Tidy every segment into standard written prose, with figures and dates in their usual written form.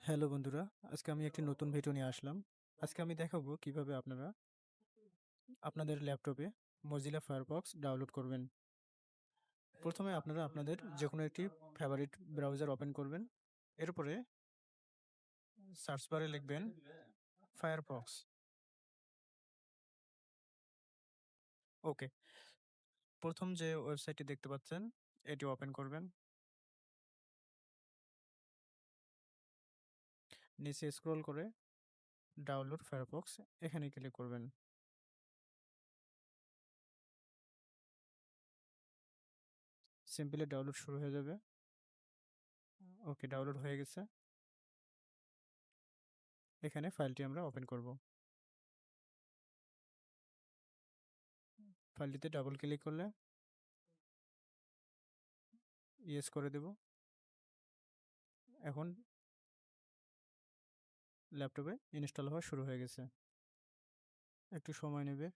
Hello বন্ধুরা, আজকে আমি একটি নতুন ভিডিও নিয়ে আসলাম। আজকে আমি দেখাবো কিভাবে আপনারা আপনাদের ল্যাপটপে Mozilla Firefox ডাউনলোড করবেন। প্রথমে আপনারা আপনাদের যেকোনো একটি ফেভারিট ব্রাউজার ওপেন করবেন। এরপরে সার্চ বারে লিখবেন Firefox। ওকে, প্রথম যে ওয়েবসাইটটি দেখতে পাচ্ছেন এটি ওপেন করবেন। নিচে স্ক্রল করে ডাউনলোড Firefox এখানে ক্লিক করবেন। সিম্পলি ডাউনলোড শুরু হয়ে যাবে। ওকে, ডাউনলোড হয়ে গেছে। এখানে ফাইলটি আমরা ওপেন করব। ফাইলটিতে ডাবল ক্লিক করলে ইয়েস করে দেব। এখন ল্যাপটপে ইনস্টল হওয়া শুরু হয়ে গেছে। একটু সময় নেবে।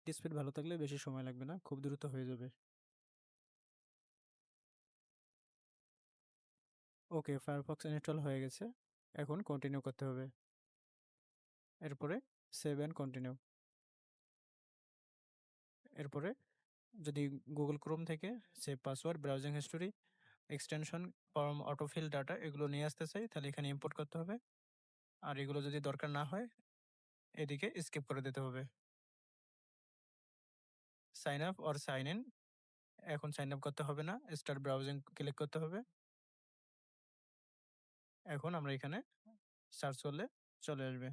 স্পিড ভালো থাকলে বেশি সময় লাগবে না, খুব দ্রুত হয়ে যাবে। ওকে, ফায়ারফক্স ইনস্টল হয়ে গেছে। এখন কন্টিনিউ করতে হবে। এরপরে সেভ অ্যান্ড কন্টিনিউ। এরপরে যদি গুগল ক্রোম থেকে save password, browsing history, extension, form, autofill data এগুলো নিয়ে আসতে চাই তাহলে এখানে ইম্পোর্ট করতে হবে। আর এগুলো যদি দরকার না হয় এদিকে স্কিপ করে দিতে হবে। Sign up or sign in, এখন সাইন আপ করতে হবে না, স্টার্ট ব্রাউজিং ক্লিক করতে হবে। এখন আমরা এখানে সার্চ করলে চলে আসবে।